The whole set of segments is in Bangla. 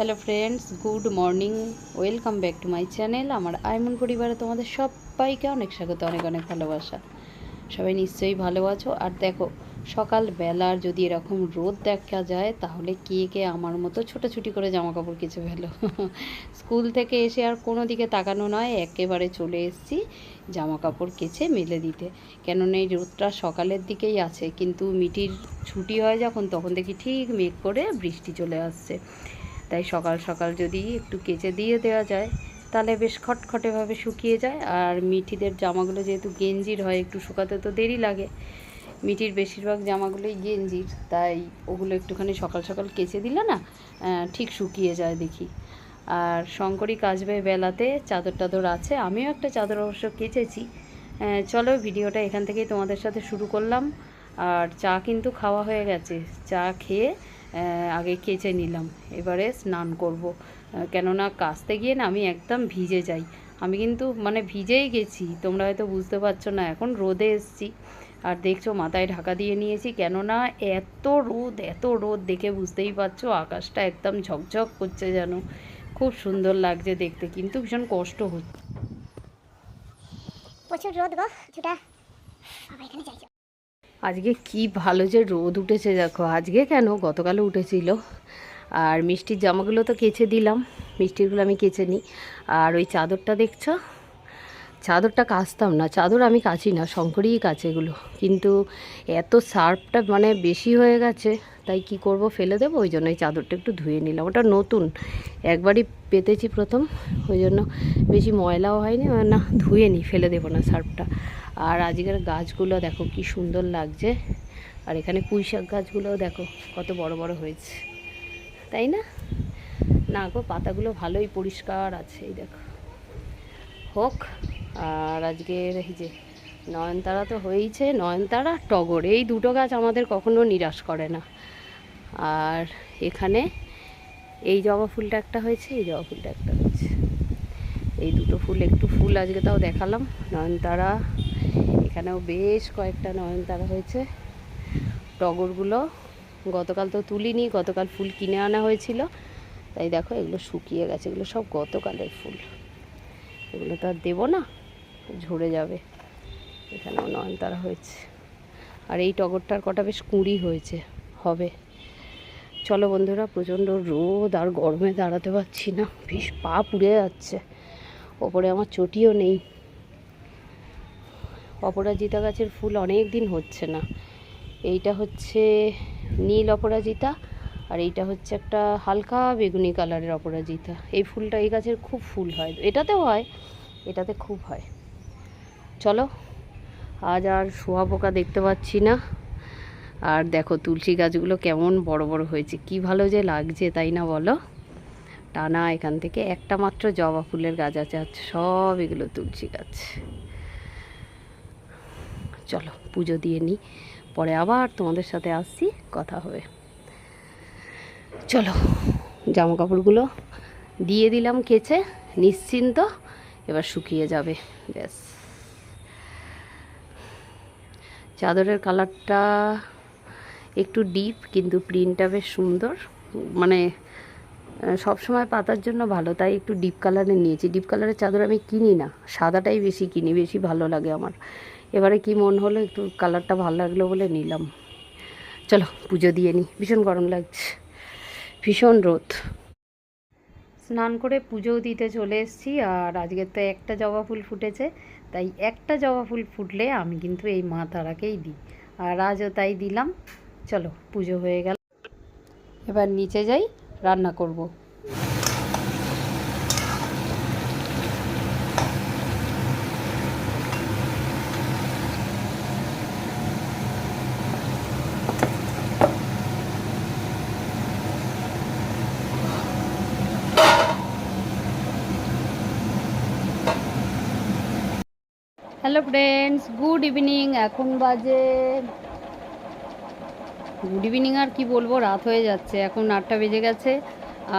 Hello friends, good morning. Welcome back to my channel. আমার আইমন পরিবারে তোমাদের সবাইকে অনেক স্বাগত, অনেক অনেক ভালোবাসা। সবাই নিশ্চয়ই ভালো আছো। আর দেখো, সকালবেলার যদি এরকম রোদ দেখা যায় তাহলে কে কে আমার মতো ছোটাছুটি করে জামা কাপড় কেচে ফেলো। স্কুল থেকে এসে আর কোনো দিকে তাকানো নয়, একেবারে চলে এসেছি জামা কাপড় কেচে মেলে দিতে। কেননা এই রোদটা সকালের দিকেই আছে, কিন্তু মিটির ছুটি হয় যখন, তখন দেখি ঠিক মেঘ করে বৃষ্টি চলে আসছে। তাই সকাল সকাল যদি একটু কেচে দিয়ে দেওয়া যায় তাহলে বেশ খটখটেভাবে শুকিয়ে যায়। আর মিঠিদের জামাগুলো যেহেতু গেঞ্জির হয়, একটু শুকাতে তো দেরি লাগে। মিঠির বেশিরভাগ জামাগুলোই গেঞ্জির, তাই ওগুলো একটুখানি সকাল সকাল কেচে দিলে না ঠিক শুকিয়ে যায় দেখি। আর শঙ্করী কাচবে বেলাতে, চাদর টাদর আছে, আমিও একটা চাদর অবশ্য কেচেছি। চলো ভিডিওটা এখান থেকেই তোমাদের সাথে শুরু করলাম। আর চা কিন্তু খাওয়া হয়ে গেছে, চা খেয়ে আগে কেচে নিলাম, এবারে স্নান করব। কেননা কাচতে গিয়ে না আমি একদম ভিজে যাই। আমি কিন্তু মানে ভিজেই গেছি, তোমরা হয়তো বুঝতে পারছো না, এখন রোদে এসছি। আর দেখছো মাথায় ঢাকা দিয়ে নিয়েছি, কেননা এত রোদ দেখে বুঝতেই পারছো, আকাশটা একদম ঝকঝক করছে, যেন খুব সুন্দর লাগছে দেখতে, কিন্তু ভীষণ কষ্ট হচ্ছে। প্রচুর রোদ গো কিছুটা। এখানে যাই। আজকে কি ভালো যে রোদ উঠেছে দেখো, আজকে কেন গতকালও উঠেছিল। আর মিষ্টির জামাগুলো তো কেচে দিলাম, মিষ্টিরগুলো আমি কেচে নিই। আর ওই চাদরটা দেখছো, চাদরটা কাচতাম না, চাদর আমি কাচি না, শঙ্করই কাচে এগুলো। কিন্তু এত সার্ফটা মানে বেশি হয়ে গেছে, তাই কি করব, ফেলে দেবো, ওই জন্য এই চাদরটা একটু ধুয়ে নিলাম। ওটা নতুন, একবারই পেতেছি প্রথম, ওই জন্য বেশি ময়লাও হয়নি, না ধুয়ে নিই, ফেলে দেবো না সার্ফটা। আর আজকের গাছগুলো দেখো কি সুন্দর লাগছে। আর এখানে পুঁই শাক গাছগুলোও দেখো কত বড় বড় হয়েছে, তাই না? না গো, পাতাগুলো ভালোই পরিষ্কার আছে, এই দেখো হোক। আর আজকের এই যে নয়নতারা তো হয়েইছে, নয়নতারা টগর, এই দুটো গাছ আমাদের কখনো নিরাশ করে না। আর এখানে এই জবা ফুলটা একটা হয়েছে, এই জবা ফুলটা একটা হয়েছে, এই দুটো ফুল, একটু ফুল আজকে তাও দেখালাম। নয়নতারা, এখানেও বেশ কয়েকটা নয়নতারা হয়েছে। টগরগুলো গতকাল তো তুলিনি, গতকাল ফুল কিনে আনা হয়েছিল, তাই দেখো এগুলো শুকিয়ে গেছে, এগুলো সব গতকালের ফুল, এগুলো তো আর দেবো না, ঝরে যাবে। এখানেও নয়নতারা হয়েছে। আর এই টগরটার কটা বেশ কুঁড়ি হয়েছে, হবে। চলো বন্ধুরা, প্রচণ্ড রোদ আর গরমে দাঁড়াতে পারছি না, বেশ পা পুড়ে যাচ্ছে। ওপরে আমার চটিও নেই। অপরাজিতা গাছের ফুল অনেক দিন হচ্ছে না। এইটা হচ্ছে নীল অপরাজিতা, আর এইটা হচ্ছে একটা হালকা বেগুনি কালারের অপরাজিতা। এই ফুলটা, এই গাছের খুব ফুল হয়, এটাতেও হয়, এটাতে খুব হয়। চলো, আজ আর শুঁয়াপোকা দেখতে পাচ্ছি না। আর দেখো তুলসী গাছগুলো কেমন বড় বড় হয়েছে, কি ভালো যে লাগছে, তাই না বলো? টানা এখান থেকে একটা মাত্র জবা ফুলের গাছ আছে, আর সব এগুলো তুলসী গাছ। চলো পুজো দিয়ে নিই, পরে আবার তোমাদের সাথে আসছি, কথা হবে। চলো, জামা কাপড়গুলো দিয়ে দিলাম কেচে, নিশ্চিন্ত, এবার শুকিয়ে যাবে, ব্যাস। চাদরের কালারটা একটু ডিপ, কিন্তু প্রিন্টটা বেশ সুন্দর, মানে সব সময় পাতার জন্য ভালো, তাই একটু ডিপ কালারে নিয়েছি। ডিপ কালারের চাদর আমি কিনি না, সাদাটাই বেশি কিনি, বেশি ভালো লাগে আমার। এবারে কি মন হলো, একটু কালারটা ভালো লাগলো বলে নিলাম। চলো পুজো দিয়ে নিই, ভীষণ গরম লাগছে, ভীষণ রোদ। স্নান করে পুজোও দিতে চলে এসেছি। আর আজকে তো একটা জবা ফুল ফুটেছে, তাই একটা জবা ফুল ফুটলে আমি কিন্তু এই মা তারাকেই দিই, আর আজও তাই দিলাম। চলো পুজো হয়ে গেল, এবার নিচে যাই, রান্না করব। Hello friends, good evening. এখন বাজে গুড ইভিনিং আর কি বলবো, রাত হয়ে যাচ্ছে, এখন 8টা বেজে গেছে।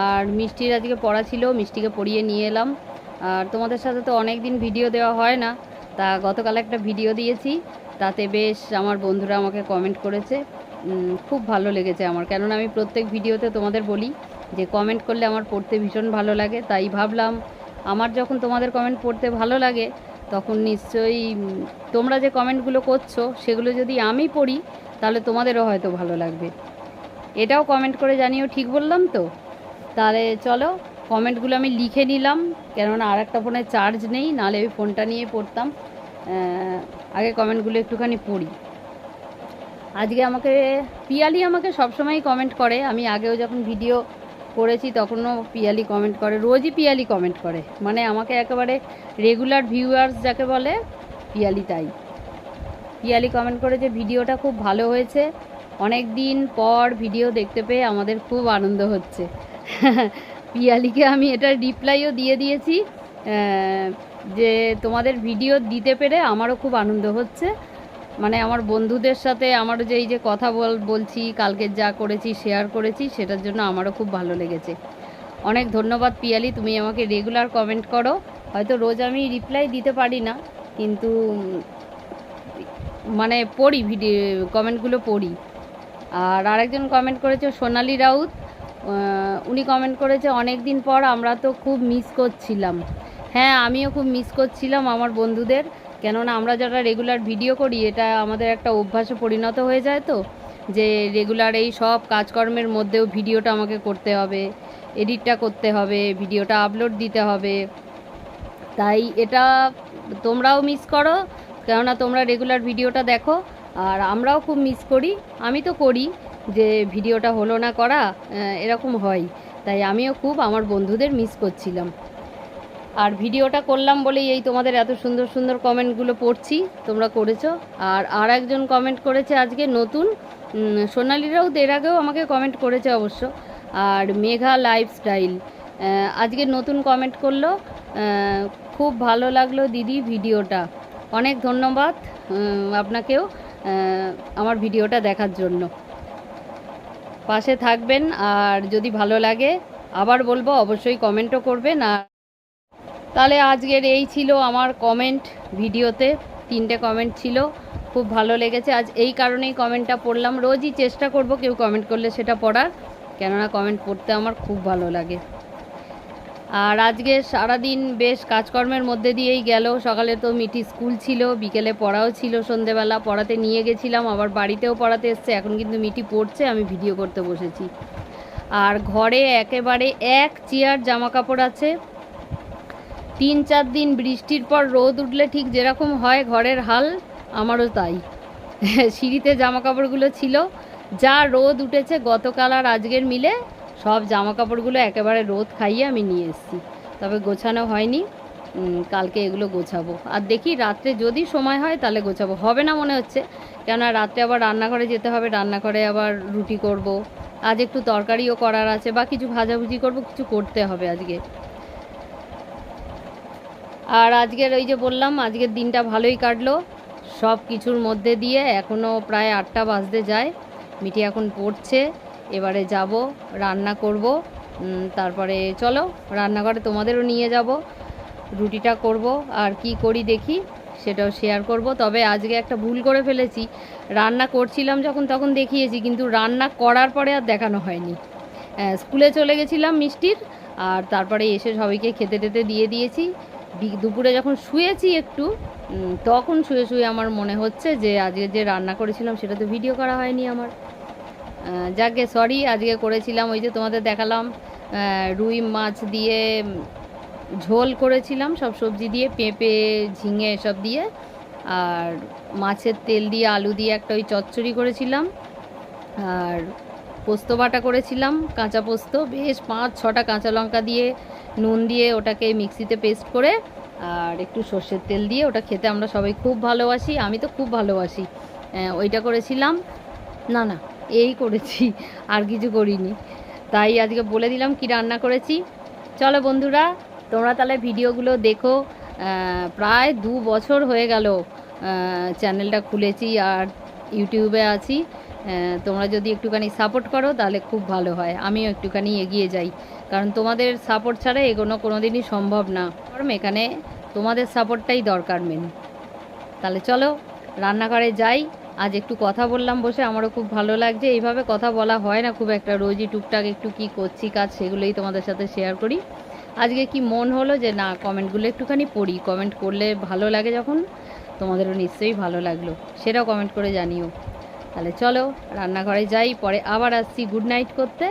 আর মিষ্টির আজকে পড়া ছিল, মিষ্টিকে পড়িয়ে নিয়ে এলাম। আর তোমাদের সাথে তো অনেক দিন ভিডিও দেওয়া হয় না, তা গতকাল একটা ভিডিও দিয়েছি, তাতে বেশ আমার বন্ধুরা আমাকে কমেন্ট করেছে, খুব ভালো লেগেছে আমার। কেননা আমি প্রত্যেক ভিডিওতে তোমাদের বলি যে কমেন্ট করলে আমার পড়তে ভীষণ ভালো লাগে, তাই ভাবলাম আমার যখন তোমাদের কমেন্ট পড়তে ভালো লাগে তখন নিশ্চয়ই তোমরা যে কমেন্টগুলো করছো সেগুলো যদি আমি পড়ি তাহলে তোমাদেরও হয়তো ভালো লাগবে। এটাও কমেন্ট করে জানিও, ঠিক বললাম তো? তাহলে চলো কমেন্টগুলো আমি লিখে নিলাম, কেননা আর একটা ফোনে চার্জ নেই, নাহলে ওই ফোনটা নিয়ে পড়তাম। আগে কমেন্টগুলো একটুখানি পড়ি। আজকে আমাকে পিয়ালি আমাকে সবসময়ই কমেন্ট করে, আমি আগেও যখন ভিডিও করেছি তখনও পিয়ালি কমেন্ট করে, রোজই পিয়ালি কমেন্ট করে, মানে আমাকে একেবারে রেগুলার ভিউয়ার্স যাকে বলে পিয়ালি। তাই পিয়ালি কমেন্ট করে যে ভিডিওটা খুব ভালো হয়েছে, অনেক দিন পর ভিডিও দেখতে পেয়ে আমাদের খুব আনন্দ হচ্ছে। পিয়ালিকে আমি এটার রিপ্লাইও দিয়ে দিয়েছি যে তোমাদের ভিডিও দিতে পেরে আমারও খুব আনন্দ হচ্ছে, মানে আমার বন্ধুদের সাথে আমার যে এই যে কথা বলছি, কালকে যা করেছি শেয়ার করেছি, সেটার জন্য আমারও খুব ভালো লেগেছে। অনেক ধন্যবাদ পিয়ালি, তুমি আমাকে রেগুলার কমেন্ট করো। হয়তো রোজ আমি রিপ্লাই দিতে পারি না, কিন্তু মানে পড়ি, ভিডিও কমেন্টগুলো পড়ি। আর আরেকজন কমেন্ট করেছে সোনালি রাউত, উনি কমেন্ট করেছে অনেক দিন পর আমরা তো খুব মিস করছিলাম। হ্যাঁ, আমিও খুব মিস করছিলাম আমার বন্ধুদের, কেননা আমরা যারা রেগুলার ভিডিও করি এটা আমাদের একটা অভ্যাসে পরিণত হয়ে যায়, তো যে রেগুলার এই সব কাজকর্মের মধ্যেও ভিডিওটা আমাকে করতে হবে, এডিটটা করতে হবে, ভিডিওটা আপলোড দিতে হবে। তাই এটা তোমরাও মিস করো, কেননা তোমরা রেগুলার ভিডিওটা দেখো, আর আমরাও খুব মিস করি। আমি তো করি যে ভিডিওটা হলো না করা, এরকম হয়। তাই আমিও খুব আমার বন্ধুদের মিস করছিলাম, আর ভিডিওটা করলাম বলেই এই তোমাদের এত সুন্দর সুন্দর কমেন্টগুলো পড়ছি, তোমরা করেছো। আর একজন কমেন্ট করেছে আজকে নতুন, সোনালিরাও এর আগেও আমাকে কমেন্ট করেছে অবশ্য, আর মেঘা লাইফস্টাইল আজকে নতুন কমেন্ট করলো, খুব ভালো লাগলো দিদি ভিডিওটা। অনেক ধন্যবাদ আপনাকেও আমার ভিডিওটা দেখার জন্য। পাশে থাকবেন, আর যদি ভালো লাগে আবার বলবো অবশ্যই কমেন্টও করবেন। আর তাহলে আজকের এই ছিল আমার কমেন্ট ভিডিওতে, 3টে কমেন্ট ছিল, খুব ভালো লেগেছে। আজ এই কারণেই কমেন্টটা পড়লাম, রোজই চেষ্টা করব কেউ কমেন্ট করলে সেটা পড়ার, কেননা কমেন্ট পড়তে আমার খুব ভালো লাগে। আর আজকে সারাদিন বেশ কাজকর্মের মধ্যে দিয়েই গেল। সকালে তো মিটি স্কুল ছিল, বিকেলে পড়াও ছিল, সন্ধেবেলা পড়াতে নিয়ে গেছিলাম, আবার বাড়িতেও পড়াতে এসছে। এখন কিন্তু মিটি পড়ছে, আমি ভিডিও করতে বসেছি। আর ঘরে একেবারে এক চেয়ার জামা কাপড় আছে। 3-4 দিন বৃষ্টির পর রোদ উঠলে ঠিক যেরকম হয় ঘরের হাল, আমারও তাই। সিঁড়িতে জামা কাপড়গুলো ছিল, যা রোদ উঠেছে গতকাল আর আজকের মিলে সব জামা কাপড়গুলো একেবারে রোদ খাইয়ে আমি নিয়ে এসেছি, তবে গোছানো হয়নি। কালকে এগুলো গোছাবো, আর দেখি রাত্রে যদি সময় হয় তাহলে গোছাবো, হবে না মনে হচ্ছে, কেননা রাত্রে আবার রান্নাঘরে যেতে হবে, রান্নাঘরে আবার রুটি করব, আজ একটু তরকারিও করার আছে, বা কিছু ভাজাভুজি করব, কিছু করতে হবে আজকে। আর আজকের ওই যে বললাম আজকের দিনটা ভালোই কাটলো সব কিছুর মধ্যে দিয়ে। এখনও প্রায় 8টা বাজতে যায়, মিটি এখন পড়ছে, এবারে যাব রান্না করব। তারপরে চলো রান্নাঘরে তোমাদেরও নিয়ে যাব, রুটিটা করব, আর কি করি দেখি সেটাও শেয়ার করব। তবে আজকে একটা ভুল করে ফেলেছি, রান্না করছিলাম যখন তখন দেখিয়েছি, কিন্তু রান্না করার পরে আর দেখানো হয়নি। স্কুলে চলে গেছিলাম মিষ্টির, আর তারপরে এসে সবাইকে খেতে টেতে দিয়ে দিয়েছি। দুপুরে যখন শুয়েছি একটু, তখন শুয়ে শুয়ে আমার মনে হচ্ছে যে আজকে যে রান্না করেছিলাম সেটা তো ভিডিও করা হয়নি আমার। যাকে সরি, আজকে করেছিলাম ওই যে তোমাদের দেখালাম, রুই মাছ দিয়ে ঝোল করেছিলাম, সব সবজি দিয়ে, পেঁপে ঝিঙে এসব দিয়ে, আর মাছের তেল দিয়ে আলু দিয়ে একটা ওই চচ্চড়ি করেছিলাম, আর পোস্ত বাটা করেছিলাম, কাঁচা পোস্ত, বেশ 5-6টা কাঁচা লঙ্কা দিয়ে নুন দিয়ে ওটাকে মিক্সিতে পেস্ট করে, আর একটু সর্ষের তেল দিয়ে ওটা খেতে আমরা সবাই খুব ভালোবাসি, আমি তো খুব ভালোবাসি। ওইটা করেছিলাম, না না এই করেছি, আর কিছু করিনি। তাই আজকে বলে দিলাম কি রান্না করেছি। চলো বন্ধুরা, তোমরা তাহলে ভিডিওগুলো দেখো। প্রায় 2 বছর হয়ে গেল চ্যানেলটা খুলেছি, আর ইউটিউবে আছি। তোমরা যদি একটুখানি সাপোর্ট করো তাহলে খুব ভালো হয়, আমিও একটুখানি এগিয়ে যাই, কারণ তোমাদের সাপোর্ট ছাড়া এগোনো কোনো দিনই সম্ভব না, কারণ এখানে তোমাদের সাপোর্টটাই দরকার মেন। তাহলে চলো রান্নাঘরে যাই, আজ একটু কথা বললাম বসে, আমারও খুব ভালো লাগছে। এইভাবে কথা বলা হয় না খুব একটা, রোজই টুকটাক একটু কি করছি কাজ সেগুলোই তোমাদের সাথে শেয়ার করি। আজকে কি মন হলো যে না কমেন্টগুলো একটুখানি পড়ি, কমেন্ট করলে ভালো লাগে যখন, তোমাদেরও নিশ্চয়ই ভালো লাগলো, সেটাও কমেন্ট করে জানিও। তাহলে চলো রান্নাঘরে যাই, পরে আবার আসছি গুড নাইট করতে,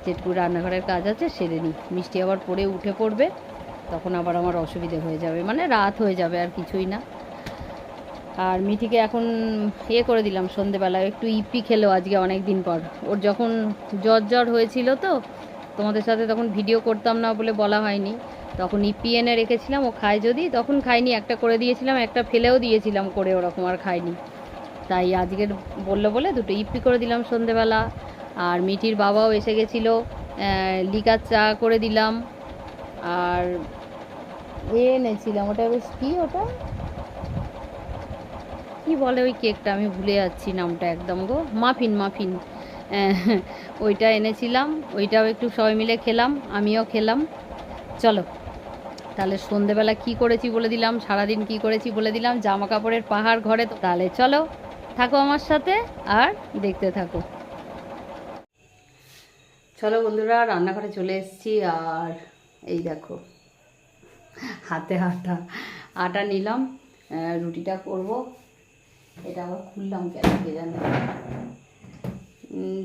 যেটুকু রান্নাঘরের কাজ আছে সেরে নিই। মিষ্টি আবার পড়ে উঠে পড়বে, তখন আবার আমার অসুবিধে হয়ে যাবে, মানে রাত হয়ে যাবে আর কিছুই না। আর মিঠিকে এখন করে দিলাম সন্ধেবেলায়, একটু ইপি খেলো আজকে অনেক দিন পর। ওর যখন জ্বর হয়েছিল তো তোমাদের সাথে তখন ভিডিও করতাম না বলে বলা হয়নি, তখন ইপি এনে রেখেছিলাম, ও খায় যদি, তখন খাইনি, একটা করে দিয়েছিলাম, একটা ফেলেও দিয়েছিলাম করে, ওরকম আর খাইনি। তাই আজকের বললো বলে দুটো ইপি করে দিলাম সন্ধেবেলা। আর মিঠির বাবাও এসে গেছিলো, লিকার চা করে দিলাম। আর এনেছিলাম, ওটা বেশ কী, ওটা কি বলে ওই কেকটা, আমি ভুলে যাচ্ছি নামটা একদম গো, মাফিন মাফিন, ওইটা এনেছিলাম, ওইটাও একটু সবাই মিলে খেলাম, আমিও খেলাম। চলো তাহলে সন্ধেবেলা কি করেছি বলে দিলাম, সারাদিন কি করেছি বলে দিলাম, জামা কাপড়ের পাহাড় ঘরে। তো তাহলে চলো থাকো আমার সাথে আর দেখতে থাকো। চলো বন্ধুরা, রান্নাঘরে চলে এসেছি। আর এই দেখো হাতে আটা নিলাম, রুটিটা করব। এটা আবার খুললাম কেন কে জানে।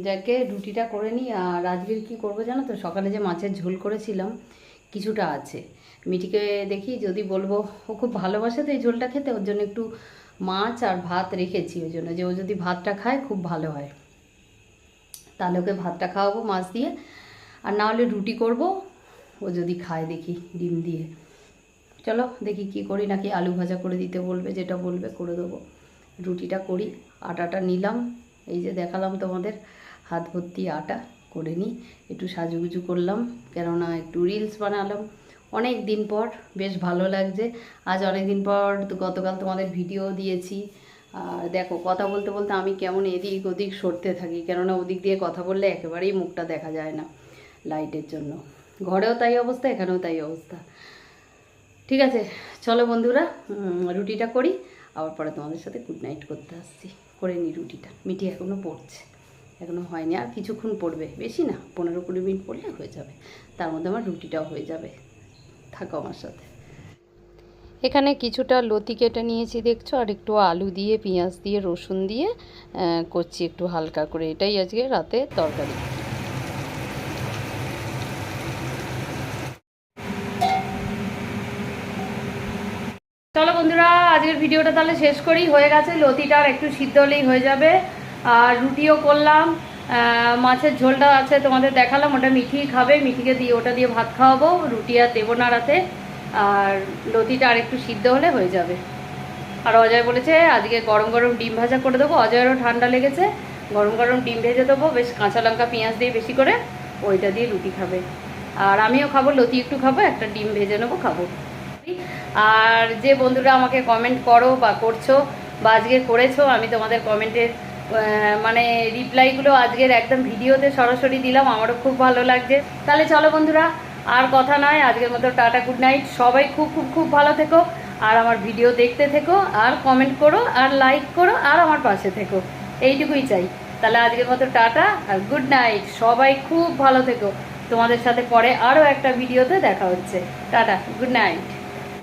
যাকে রুটিটা করে নিই। আর আজকের কী করবো জানো তো, সকালে যে মাছের ঝোল করেছিলাম কিছুটা আছে, মিঠিকে দেখি যদি বলবো, ও খুব ভালোবাসে তো এই ঝোলটা খেতে, ওর জন্য একটু মাছ আর ভাত রেখেছি, ওই জন্য যে ও যদি ভাতটা খায় খুব ভালো হয়, তাহলে ওকে ভাতটা খাওয়াবো মাছ দিয়ে। আর না হলে রুটি করব, ও যদি খায় দেখি ডিম দিয়ে। চলো দেখি কি করি, নাকি আলু ভাজা করে দিতে বলবে, যেটা বলবে করে দেবো। রুটিটা করি। আটাটা নিলাম, এই যে দেখালাম তোমাদের, হাত ভর্তি আটা করে নিই। একটু সাজুগুজু করলাম, কেননা একটু রিলস বানালাম অনেক দিন পর, বেশ ভালো লাগছে। আজ অনেক দিন পর, গতকাল তোমাদের ভিডিও দিয়েছি। আর দেখো কথা বলতে বলতে আমি কেমন এদিক ওদিক সরতে থাকি, কেননা ওদিক দিয়ে কথা বললে একেবারেই মুখটা দেখা যায় না লাইটের জন্য। ঘরেও তাই অবস্থা, এখানেও তাই অবস্থা। ঠিক আছে চলো বন্ধুরা, রুটিটা করি, আবার পরে তোমাদের সাথে গুড নাইট করতে আসছি। করে নিই রুটিটা, মিঠি এখনও পড়ছে, এখনও হয়নি, আর কিছুক্ষণ পড়বে, বেশি না, 15-20 মিনিট পড়লে হয়ে যাবে, তার মধ্যে আমার রুটিটাও হয়ে যাবে। থাকো আমার সাথে। এখানে কিছুটা লতি কেটে নিয়েছি দেখছো, আর একটু আলু দিয়ে পেঁয়াজ দিয়ে রসুন দিয়ে করছি একটু হালকা করে, এটাই আজকে রাতে তরকারি। চলো বন্ধুরা, আজকের ভিডিওটা তাহলে শেষ করি, হয়ে গেছে, লতিটা আর একটু সিদ্ধ হলেই হয়ে যাবে। আর রুটিও করলাম, মাছের ঝোলটা আছে তোমাদের দেখালাম, ওটা মিঠি খাবে, মিঠিকে দিয়ে ওটা দিয়ে ভাত খাওয়াবো, রুটি আর দেবো না রাতে। আর লতিটা আর একটু সিদ্ধ হলে হয়ে যাবে। আর অজয় বলেছে আজকে গরম গরম ডিম ভাজা করে দেবো, অজয়েরও ঠান্ডা লেগেছে, গরম গরম ডিম ভেজে দেবো, বেশ কাঁচা লঙ্কা পেঁয়াজ দিয়ে বেশি করে, ওইটা দিয়ে রুটি খাবে। আর আমিও খাবো, লতি একটু খাবো, একটা ডিম ভেজে নেবো, খাবো। আর যে বন্ধুরা আমাকে কমেন্ট করো বা করছো বা আজকে করেছো, আমি তোমাদের কমেন্টের মানে রিপ্লাইগুলো আজকের একদম ভিডিওতে সরাসরি দিলাম, আমারও খুব ভালো লাগছে। তাহলে চলো বন্ধুরা, আর কথা নয়, আজকের মতো টাটা, গুড নাইট। সবাই খুব খুব খুব ভালো থেকো, আর আমার ভিডিও দেখতে থেকো, আর কমেন্ট করো, আর লাইক করো, আর আমার পাশে থেকো, এইটুকুই চাই। তাহলে আজকের মতো টাটা আর গুড নাইট, সবাই খুব ভালো থেকো। তোমাদের সাথে পরে আরও একটা ভিডিওতে দেখা হচ্ছে। Tata, good night.